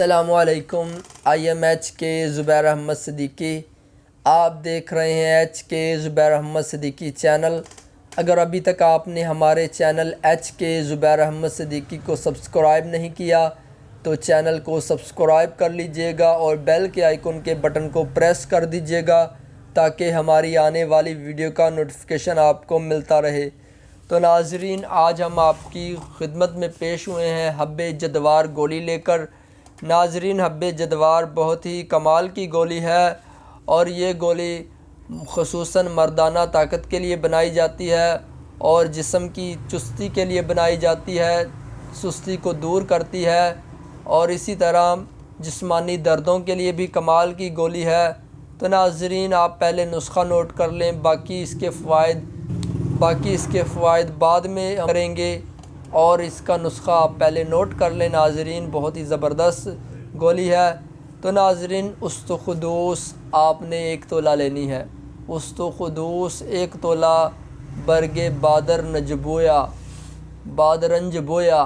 السلام علیکم، I am H کے زبیر احمد صدیقی۔ آپ دیکھ رہے ہیں ایچ کے زبیر احمد صدیقی چینل۔ اگر ابھی تک آپ نے ہمارے چینل ایچ کے زبیر احمد صدیقی کو سبسکرائب نہیں کیا تو چینل کو سبسکرائب کر لیجئے گا اور بیل کے آئیکن کے بٹن کو پریس کر دیجئے گا تاکہ ہماری آنے والی ویڈیو کا نوٹیفیکیشن آپ کو ملتا رہے۔ تو ناظرین، آج ہم آپ کی خدمت میں پیش ہوئے ہیں حب جدوار گولی لے کر۔ ناظرین، حب جدوار بہت ہی کمال کی گولی ہے اور یہ گولی خصوصاً مردانہ طاقت کے لیے بنائی جاتی ہے اور جسم کی چستی کے لیے بنائی جاتی ہے، سستی کو دور کرتی ہے اور اسی طرح جسمانی دردوں کے لیے بھی کمال کی گولی ہے۔ تو ناظرین، آپ پہلے نسخہ نوٹ کر لیں، باقی اس کے فوائد بعد میں کریں گے، اور اس کا نسخہ آپ پہلے نوٹ کر لیں۔ ناظرین، بہت ہی زبردست گولی ہے۔ تو ناظرین، استخدوس آپ نے 1 تولہ لینی ہے۔ استخدوس 1 تولہ، برگ بادرنج بویا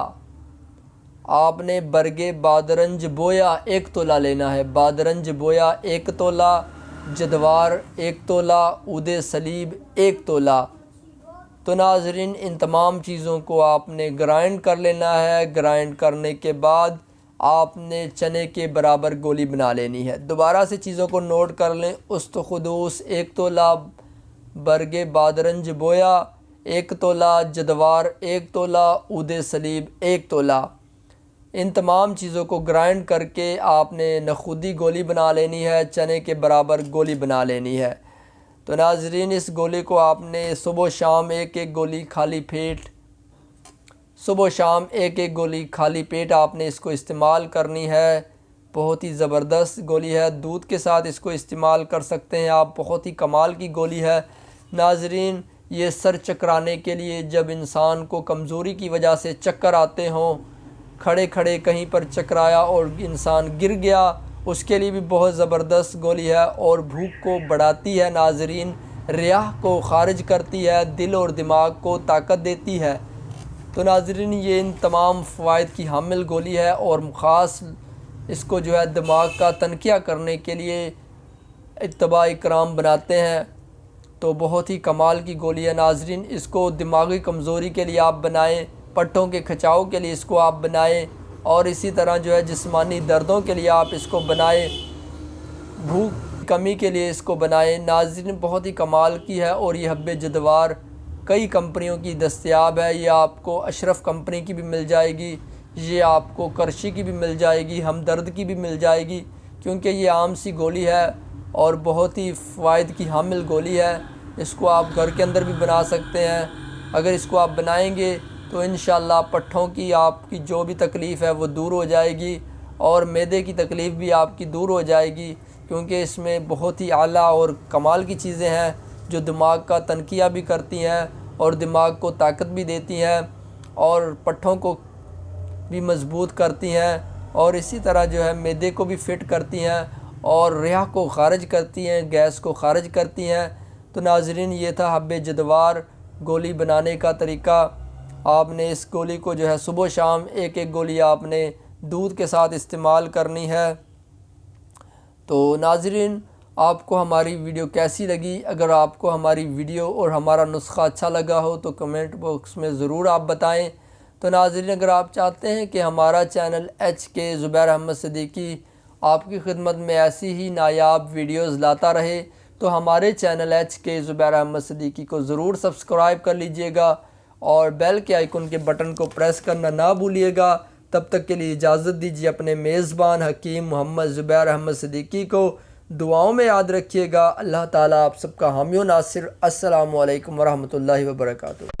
آپ نے برگ بادرنج بویا 1 تولہ لینا ہے۔ بادرنج بویا 1 تولہ، جدوار 1 تولہ، عود صلیب 1 تولہ۔ تو ناظرین، ان تمام چیزوں کو آپ نے گرائنڈ کر لینا ہے۔ گرائنڈ کرنے کے بعد آپ نے چنے کے برابر گولی بنا لینی ہے۔ دوبارہ سے چیزوں کو نوٹ کر لیں۔ استخدوس 1 تولہ، برگ بادرنج بویا 1 تولہ، جدوار 1 تولہ، عود صلیب 1 تولہ۔ ان تمام چیزوں کو گرائنڈ کر کے آپ نے نخودی گولی بنا لینی ہے، چنے کے برابر گولی بنا لینی ہے۔ تو ناظرین، اس گولی کو آپ نے صبح و شام ایک گولی خالی پیٹ آپ نے اس کو استعمال کرنی ہے۔ بہت ہی زبردست گولی ہے، دودھ کے ساتھ اس کو استعمال کر سکتے ہیں آپ، بہت ہی کمال کی گولی ہے۔ ناظرین، یہ سر چکرانے کے لیے، جب انسان کو کمزوری کی وجہ سے چکر آتے ہوں، کھڑے کھڑے کہیں پر چکرایا اور انسان گر گیا، اس کے لیے بھی بہت زبردست گولی ہے اور بھوک کو بڑھاتی ہے۔ ناظرین، ریاح کو خارج کرتی ہے، دل اور دماغ کو طاقت دیتی ہے۔ تو ناظرین، یہ ان تمام فوائد کی حامل گولی ہے اور خاص اس کو دماغ کا تنقیہ کرنے کے لیے اتباع کرام بناتے ہیں۔ تو بہت ہی کمال کی گولی ہے۔ ناظرین، اس کو دماغی کمزوری کے لیے آپ بنائیں، پٹھوں کے کھچاؤ کے لیے اس کو آپ بنائیں، اور اسی طرح جسمانی دردوں کے لیے آپ اس کو بنائیں، بھوک کمی کے لیے اس کو بنائیں۔ ناظرین، بہت ہی کمال کی ہے اور یہ حب جدوار کئی کمپنیوں کی دستیاب ہے۔ یہ آپ کو اشرف کمپنی کی بھی مل جائے گی، یہ آپ کو کرشی کی بھی مل جائے گی، ہمدرد کی بھی مل جائے گی، کیونکہ یہ عام سی گولی ہے اور بہت ہی فوائد کی حامل گولی ہے۔ اس کو آپ گھر کے اندر بھی بنا سکتے ہیں۔ اگر اس کو آپ بنائیں گے تو انشاءاللہ پٹھوں کی آپ کی جو بھی تکلیف ہے وہ دور ہو جائے گی اور معدے کی تکلیف بھی آپ کی دور ہو جائے گی، کیونکہ اس میں بہت ہی اعلیٰ اور کمال کی چیزیں ہیں جو دماغ کا تنقیہ بھی کرتی ہیں اور دماغ کو طاقت بھی دیتی ہیں اور پٹھوں کو بھی مضبوط کرتی ہیں، اور اسی طرح معدے کو بھی فٹ کرتی ہیں اور ریاح کو خارج کرتی ہیں، گیس کو خارج کرتی ہیں۔ تو ناظرین، یہ تھا حب جدوار گولی بنانے کا طریقہ۔ آپ نے اس گولی کو صبح و شام ایک گولی آپ نے دودھ کے ساتھ استعمال کرنی ہے۔ تو ناظرین، آپ کو ہماری ویڈیو کیسی لگی؟ اگر آپ کو ہماری ویڈیو اور ہمارا نسخہ اچھا لگا ہو تو کمنٹ باکس میں ضرور آپ بتائیں۔ تو ناظرین، اگر آپ چاہتے ہیں کہ ہمارا چینل ایچ کے زبیر احمد صدیقی آپ کی خدمت میں ایسی ہی نایاب ویڈیوز لاتا رہے تو ہمارے چینل ایچ کے زبیر احمد صدیقی کو ضرور سبسکرائب کر لیجئے گا اور بیل کے آئیکن کے بٹن کو پریس کرنا نہ بھولیے گا۔ تب تک کے لیے اجازت دیجیے اپنے میزبان حکیم محمد زبیر احمد صدیقی کو دعاؤں میں یاد رکھیے گا۔ اللہ تعالیٰ آپ سب کا حامی و ناصر۔ السلام علیکم ورحمۃ اللہ وبرکاتہ۔